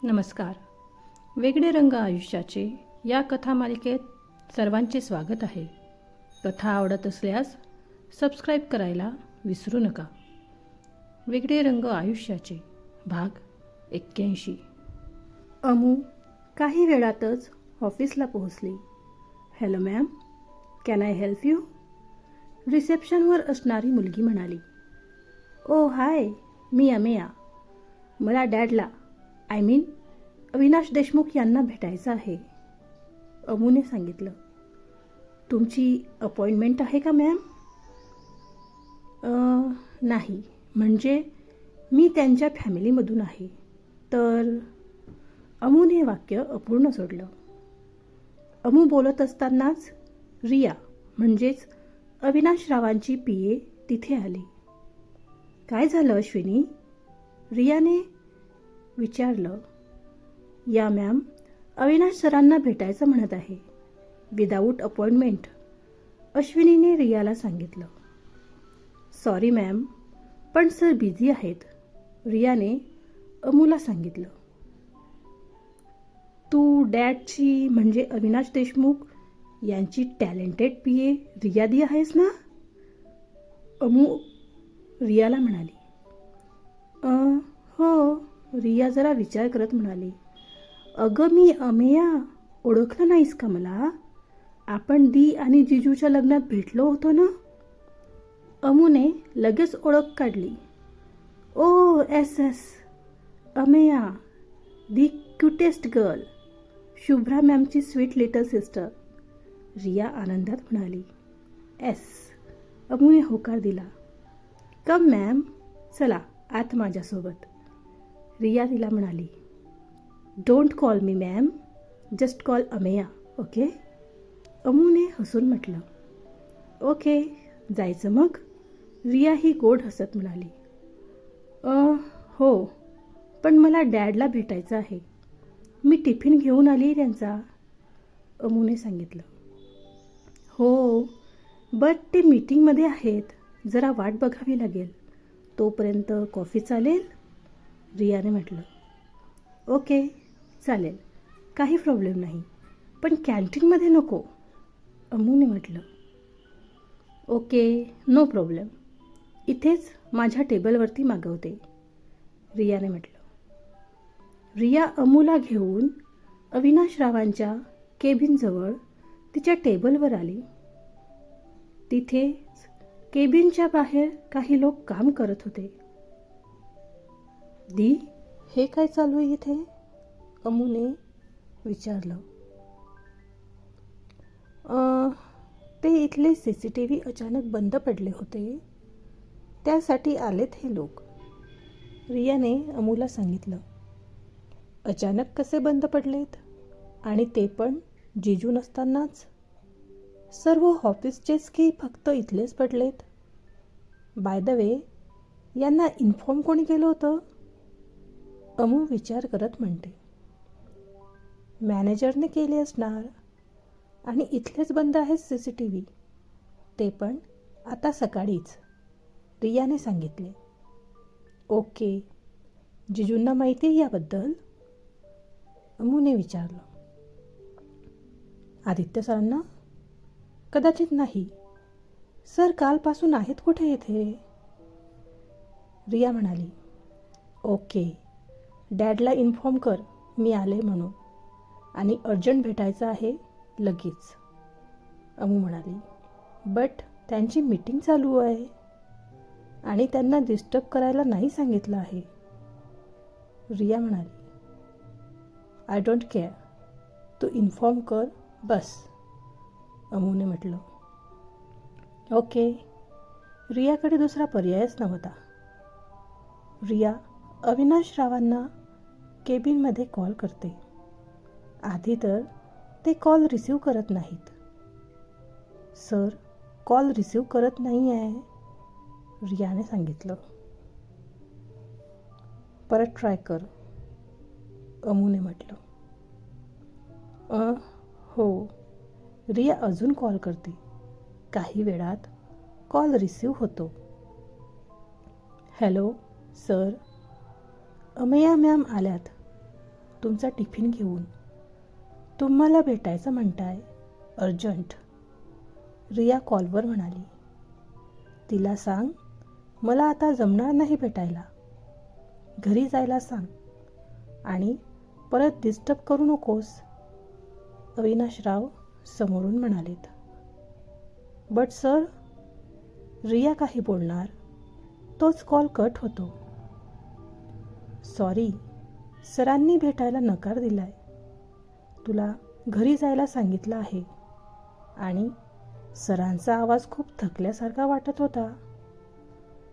नमस्कार. वेगळे रंग आयुष्याचे या कथामालिकेत सर्वांचे स्वागत आहे. कथा आवडत असल्यास सबस्क्राईब करायला विसरू नका. वेगळे रंग आयुष्याचे भाग 81. अमू काही वेळातच ऑफिसला पोहोचली. Hello ma'am, can I help you? रिसेप्शनवर असणारी मुलगी म्हणाली. ओ हाय, मी अमेया. मला डॅडला अविनाश देशमुख यांना भेटायचं आहे, अमूने सांगितलं. तुमची अपॉइंटमेंट आहे का मॅम? नाही, म्हणजे मी त्यांच्या फॅमिलीमधून आहे. तर अमूने वाक्य अपूर्ण सोडलं. अमू बोलत असतानाच रिया म्हणजेच अविनाश रावांची PA तिथे आली. काय झालं अश्विनी? रियाने विचारलं. या मॅम, अविनाश सरांना भेटायचं म्हणत आहे, विदाऊट अपॉइंटमेंट, अश्विनीने रियाला सांगितलं. सॉरी मॅम, पण सर बिझी आहेत, रियाने अमूला सांगितलं. तू डॅडची म्हणजे अविनाश देशमुख यांची टॅलेंटेड PA रिया दी आहेस ना? अमू रियाला म्हणाली. हो, रिया जरा विचार करत म्हणाली. अगं मी अमेया, ओळखलं नाहीस का मला? आपण दी आणि जिजूच्या लग्नात भेटलो होतो ना? अमूने लगेच ओळख काढली. Oh yes, Ameya, the cutest girl, Shubhra मॅमची स्वीट लिटल सिस्टर, रिया आनंदात म्हणाली. एस, अमूने होकार दिला. कम मॅम, चला आत माझ्यासोबत, रिया तिला म्हणाली. Don't call me ma'am, just call Ameya, okay? अमूने हसून म्हटलं. ओके, जायचं मग? रिया ही गोड हसत म्हणाली. हो, पण मला डॅडला भेटायचं आहे, मी टिफिन घेऊन आली त्यांचा, अमूने सांगितलं. हो, बट ते मीटिंगमध्ये आहेत, जरा वाट बघावी लागेल, तोपर्यंत कॉफी चालेल, रियाने म्हटलं. ओके, चालेल, काही प्रॉब्लेम नाही, पण कॅन्टीनमध्ये नको, अमूने म्हटलं. ओके, नो प्रॉब्लेम, इथेच माझ्या टेबलवरती मागवते, रियाने म्हटलं. रिया अमूला घेऊन अविनाश रावांच्या केबिनजवळ तिच्या टेबलवर आली. तिथेच केबिनच्या बाहेर काही लोक काम करत होते. दी, हे काय चालू आहे इथे? अमूने विचारलं. ते इथले CCTV अचानक बंद पडले होते, त्यासाठी आलेत हे लोक, रियाने अमूला सांगितलं. अचानक कसे बंद पडलेत? आणि ते पण जिजू नसतानाच? सर्व ऑफिसचेच की फक्त इथलेच पडलेत? बाय द वे, यांना इन्फॉर्म कोणी केलं होतं? अमू विचार करत म्हणते. मॅनेजरने केले असणार, आणि इथलेच बंद आहेत CCTV, ते पण आता सकाळीच, रियाने सांगितले. ओके, जिजूंना माहिती आहे याबद्दल? अमूने विचारलं. आदित्य सरांना? कदाचित नाही, सर कालपासून आहेत कुठे इथे, रिया म्हणाली. ओके, डॅडला इन्फॉर्म कर मी आले म्हणून, आणि अर्जंट भेटायचं आहे लगेच, अमू म्हणाली. बट त्यांची मीटिंग चालू आहे, आणि त्यांना डिस्टर्ब करायला नाही सांगितलं आहे, रिया म्हणाली. आय डोंट केअर, तू इन्फॉर्म कर बस, अमूने म्हटलं. ओके, रियाकडे दुसरा पर्यायच नव्हता. रिया अविनाश रावांना केबिनमध्ये कॉल करते. आधी तर ते कॉल रिसीव करत नाहीत. सर कॉल रिसीव करत नाही आहे, रियाने सांगितलं. परत ट्राय कर, अमूने म्हटलं. हो, रिया अजून कॉल करते. काही वेळात कॉल रिसीव होतो. हॅलो सर, अमेया मॅम आल्यात, तुमचा टिफिन घेऊन. तुम्हाला भेटायचं म्हणताय, अर्जंट. रिया कॉलवर म्हणाली. तिला सांग मला आता जमणार नाही भेटायला. घरी जायला सांग आणि परत डिस्टर्ब करू नकोस. अविनाशराव समोरून म्हणालेत. बट सर, रिया काही बोलणार तोच कॉल कट होतो. सॉरी, सरांनी भेटायला नकार दिलाय. तुला घरी जायला सांगितलं आहे. आणि सरांचा आवाज खूप थकल्यासारखा वाटत होता.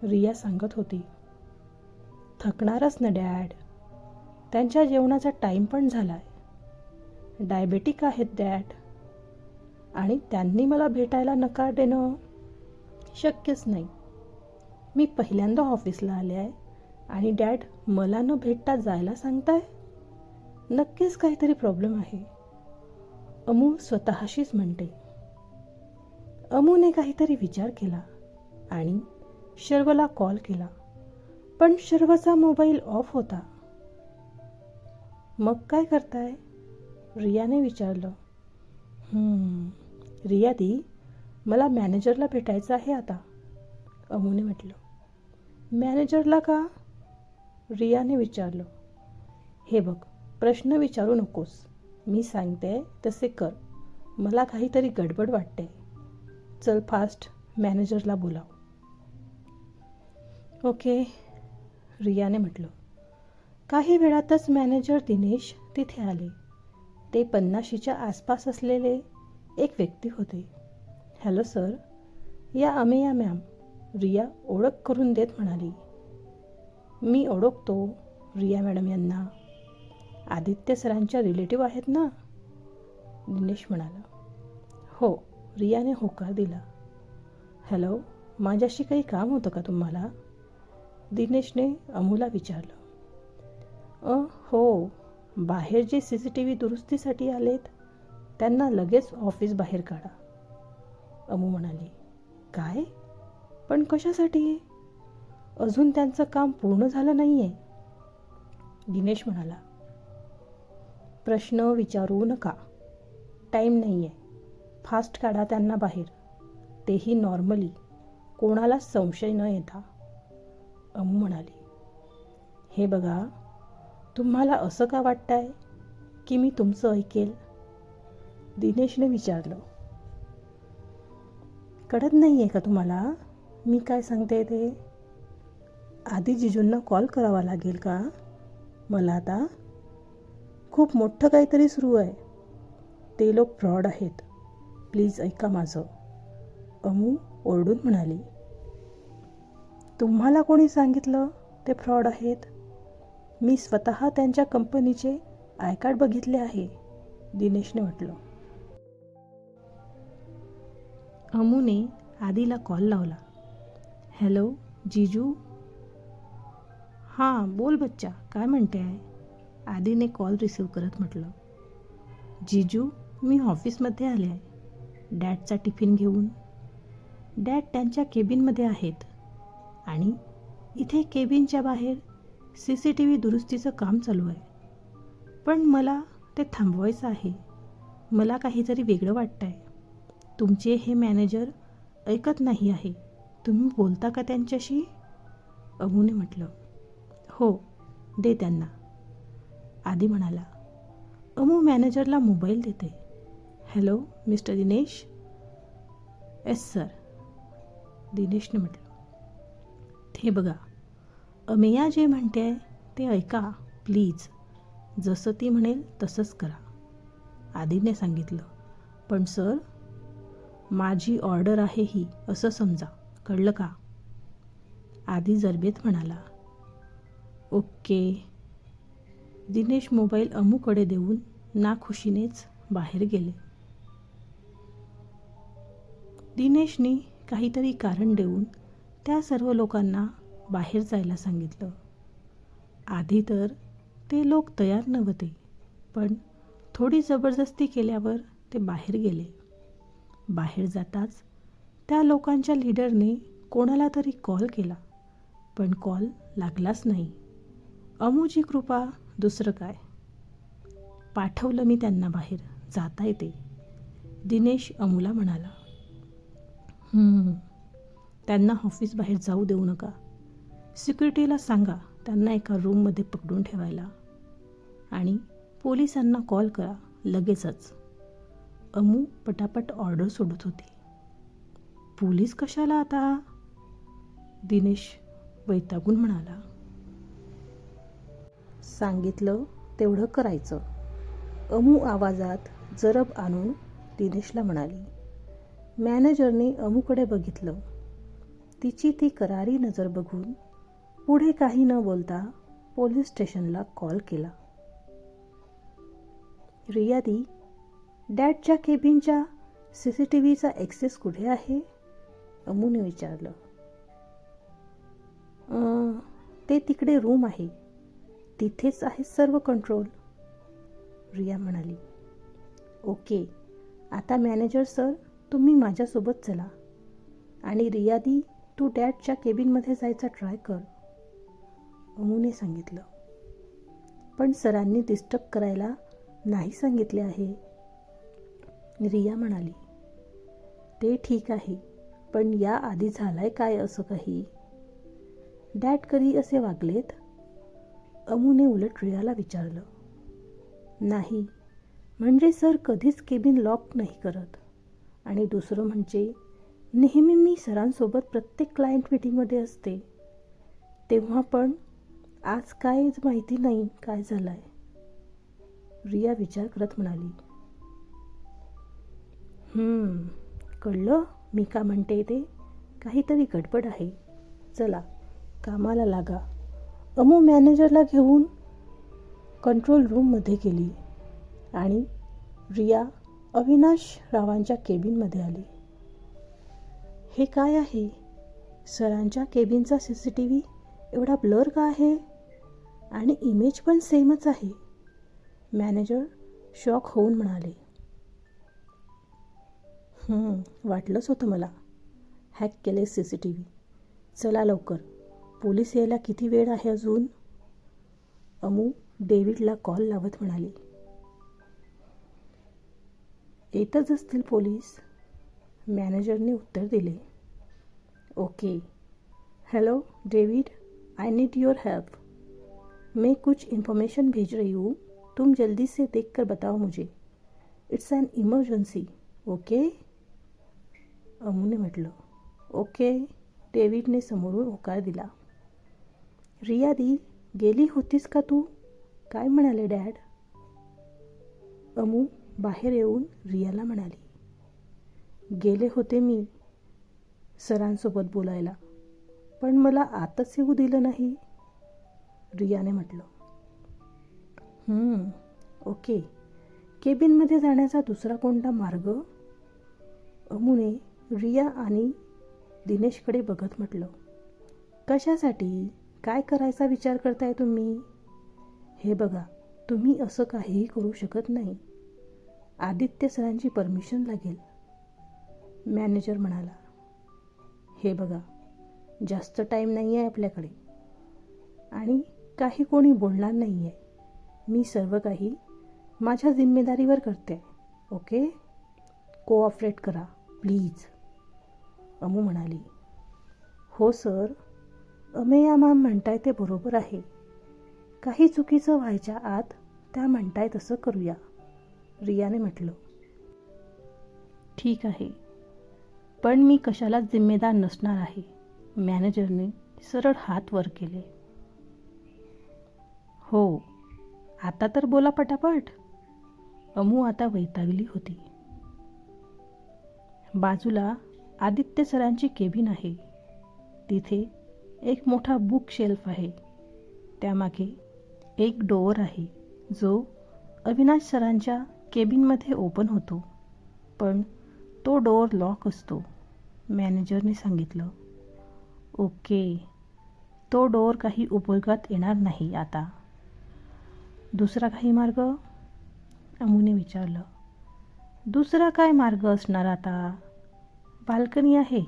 रिया सांगत होती. थकणारच ना डॅड. त्यांच्या जेवणाचा टाईम पण झालाय. डायबेटिक आहेत डॅड. आणि त्यांनी मला भेटायला नकार देणं शक्यच नाही. मी पहिल्यांदा ऑफिसला आले आहे आणि डॅड मला न भेटता जायला सांगताय. नक्कीच काहीतरी प्रॉब्लेम आहे. अमू स्वतःशीच म्हणते. अमूने काहीतरी विचार केला आणि शर्वला कॉल केला, पण शर्वचा मोबाईल ऑफ होता. मग काय करताय? रियाने विचारलं. रिया दी, मला मॅनेजरला भेटायचं आहे आता, अमूने म्हटलं. मॅनेजरला का? रियाने विचारलं. हे बघ, प्रश्न विचारू नकोस. मी सांगते तसे कर. मला काहीतरी गडबड वाटते. चल फास्ट मॅनेजरला बोलाव. ओके, रियाने म्हटलं. काही वेळातच मॅनेजर दिनेश तिथे आले. ते 50च्या आसपास असलेले एक व्यक्ती होते. हॅलो सर, या अमेया मॅम, रिया ओळख करून देत म्हणाली. मी ओळखतो रिया मॅडम यांना. आदित्य सरांच्या रिलेटिव्ह आहेत ना, दिनेश म्हणाला. हो, रियाने होकार दिला. हॅलो, माझ्याशी काही काम होतं का तुम्हाला? दिनेशने अमूला विचारलं. हो, बाहेर जे CCTV दुरुस्तीसाठी आलेत त्यांना लगेच ऑफिस बाहेर काढा, अमू म्हणाली. काय? पण कशासाठी? अजून त्यांचं काम पूर्ण झालं नाही आहे, दिनेश म्हणाला. प्रश्न विचारू नका. टाईम नाही आहे. फास्ट काढा त्यांना बाहेर. तेही नॉर्मली, कोणाला संशय न येता, अमू म्हणाली. हे बघा, तुम्हाला असं का वाटतंय की मी तुमचं ऐकेल, दिनेशने विचारलं. कळत नाही आहे का तुम्हाला मी काय सांगते ते? आधी जिजूंना कॉल करावा लागेल का मला आता? खूप मोठं काहीतरी सुरू आहे. ते लोक फ्रॉड आहेत. प्लीज ऐका माझं, अमू ओरडून म्हणाली. तुम्हाला कोणी सांगितलं ते फ्रॉड आहेत? मी स्वतः त्यांच्या कंपनीचे आय कार्ड बघितले आहे, दिनेशने म्हटलं. अमूने आदीला कॉल लावला. हॅलो जीजू. हां बोल बच्चा, काय म्हणते आहे? आदीने कॉल रिसीव करत म्हटलं. जीजू, मी ऑफिसमध्ये आले आहे डॅडचा टिफिन घेऊन. डॅड त्यांच्या केबिनमध्ये आहेत आणि इथे केबिनच्या बाहेर CCTV दुरुस्तीचं काम चालू आहे. पण मला ते थांबवायचं आहे. मला काहीतरी वेगळं वाटतं आहे. तुमचे हे मॅनेजर ऐकत नाही आहे. तुम्ही बोलता का त्यांच्याशी, अमूने म्हटलं. हो, दे त्यांना, आदी म्हणाला. अमू मॅनेजरला मोबाईल देते. Hello mister Dinesh. Yes sir, दिनेशने म्हटलं. हे बघा, अमेया जे म्हणते ते ऐका प्लीज. जसं ती म्हणेल तसंच करा, आदीने सांगितलं. पण सर, माझी ऑर्डर आहे ही, असं समजा, कळलं का, आदी जरबेत म्हणाला. ओके. दिनेश मोबाईल अमूकडे देऊन नाखुशीनेच बाहेर गेले. दिनेशने काहीतरी कारण देऊन त्या सर्व लोकांना बाहेर जायला सांगितलं. आधी तर ते लोक तयार नव्हते, पण थोडी जबरदस्ती केल्यावर ते बाहेर गेले. बाहेर जाताच त्या लोकांच्या लीडरने कोणाला तरी कॉल केला, पण कॉल लागलाच नाही. अमूची कृपा दुसरं काय. पाठवलं मी त्यांना बाहेर, जाता येते, दिनेश अमूला म्हणाला. त्यांना ऑफिस बाहेर जाऊ देऊ नका. सिक्युरिटीला सांगा त्यांना एका रूममध्ये पकडून ठेवायला आणि पोलिसांना कॉल करा लगेचच. अमू पटापट ऑर्डर सोडत होती. पोलीस कशाला आता? दिनेश वैतागून म्हणाला. सांगितलं तेवढं करायचं. अमू आवाजात जरब आणून दिनेशला म्हणाली. मॅनेजरने अमूकडे बघितलं. तिची ती करारी नजर बघून पुढे काही न बोलता पोलीस स्टेशनला कॉल केला. रियादी, डॅडच्या केबिनच्या CCTVचा ॲक्सेस कुठे आहे? अमूने विचारलं. ते तिकडे रूम आहे, तिथेच आहे सर्व कंट्रोल, रिया म्हणाली. ओके, आता मॅनेजर सर तुम्ही माझ्यासोबत चला आणि रियादी तू डॅडच्या केबिनमध्ये जायचा ट्राय कर, अमूने सांगितलं. पण सरांनी डिस्टर्ब करायला नाही सांगितले आहे, रिया म्हणाली. ते ठीक आहे, पण याआधी झालंय काय असं काही? डॅड कधी असे वागलेत? अमूने उलट रियाला विचारलं. नाही, म्हणजे सर कधीच केबिन लॉक नाही करत, आणि दुसरं म्हणजे नेहमी मी सरांसोबत प्रत्येक क्लायंट मीटिंगमध्ये असते. तेव्हा पण आज काय माहिती नाही काय झालं आहे, रिया विचार करत म्हणाली. कळलं मी का म्हणते ते, काहीतरी गडबड आहे. चला कामाला लागा. अमू मॅनेजरला घेऊन कंट्रोल रूममध्ये गेली आणि रिया अविनाश रावांच्या केबिनमध्ये आली. हे काय आहे? सरांच्या केबिनचा CCTV एवढा ब्लर का आहे? आणि इमेज पण सेमच आहे. मॅनेजर शॉक होऊन म्हणाले. वाटलंच होतं मला, हॅक केले CCTV. चला लवकर, पोलीस यायला किती वेळ आहे अजून? अमू डेव्हिडला कॉल लावत म्हणाली. येतच असतील पोलीस, मॅनेजरने उत्तर दिले. Okay. Hello David, I need your help. मैं कुछ इन्फॉर्मेशन भेज रही हूँ, तुम जल्दी से देख कर बताओ मुझे. It's an emergency. ओके, अमूने म्हटलं. ओके, डेव्हिडने समोरून होकार दिला. रिया दी, गेली होतीस का तू? काय म्हणाले डॅड? अमू बाहेर येऊन रियाला म्हणाली. गेले होते मी सरांसोबत बोलायला, पण मला आतच येऊ दिलं नाही, रियाने म्हटलं. ओके, केबिनमध्ये जाण्याचा दुसरा कोणता मार्ग? अमूने रिया आणि दिनेशकडे बघत म्हटलं. कशासाठी? काय करायचा विचार करताय तुम्ही? हे बघा, तुम्ही असं काहीही करू शकत नाही. आदित्य सरांची परमिशन लागेल, मॅनेजर म्हणाला. हे बघा, जास्त टाईम नाही आहे आपल्याकडे आणि काही कोणी बोलणार नाही आहे. मी सर्व काही माझ्या जिम्मेदारीवर करते. ओके, कोऑपरेट करा प्लीज, अमू म्हणाली. हो सर, अमेया मॅम म्हणताय ते बरोबर आहे. काही चुकीचं व्हायच्या आत त्या म्हणताय तसं करूया, रियाने म्हटलं. ठीक आहे, पण मी कशालाच जिम्मेदार नसणार आहे, मॅनेजरने सरळ हात वर केले. हो, आता तर बोला पटापट, अमू आता वैतागली होती. बाजूला आदित्य सरांची केबिन आहे. तिथे एक मोठा बुक शेल्फ आहे. त्यामागे एक डोअर आहे जो अविनाश सरांच्या केबिनमध्ये ओपन होतो, पण तो डोअर लॉक असतो, मॅनेजरने सांगितलं. ओके, तो डोअर काही उपयोगात येणार नाही आता. दुसरा काही मार्ग? अमूने विचारलं. दुसरा काय मार्ग असणार आता? बाल्कनी आहे,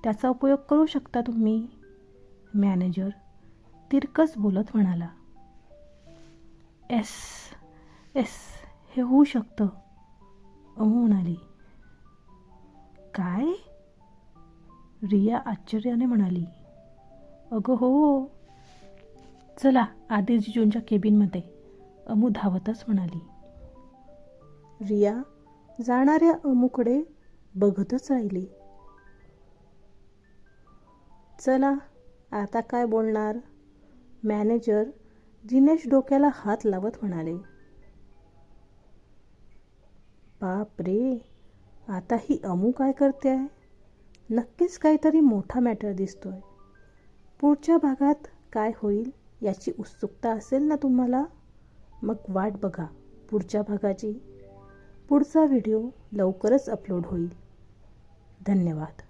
त्याचा उपयोग करू शकता तुम्ही, मॅनेजर तिरकस बोलत म्हणाला. येस, हे होऊ शकतं, अमू म्हणाली. काय? रिया आश्चर्याने म्हणाली. अगं हो. चला आधी जिजूंच्या केबिनमध्ये, अमू धावतच म्हणाली. रिया जाणाऱ्या अमूकडे बघतच राहिली. चला आता काय बोलणार, मॅनेजर दिनेश डोक्याला हात लावत म्हणाले. बाप रे, आता ही अमू काय करते आहे? नक्कीच काहीतरी मोठा मॅटर दिसतोय. पुढच्या भागात काय होईल याची उत्सुकता असेल ना तुम्हाला? मग वाट बघा पुढच्या भागाची. पुढचा व्हिडिओ लवकरच अपलोड होईल. धन्यवाद.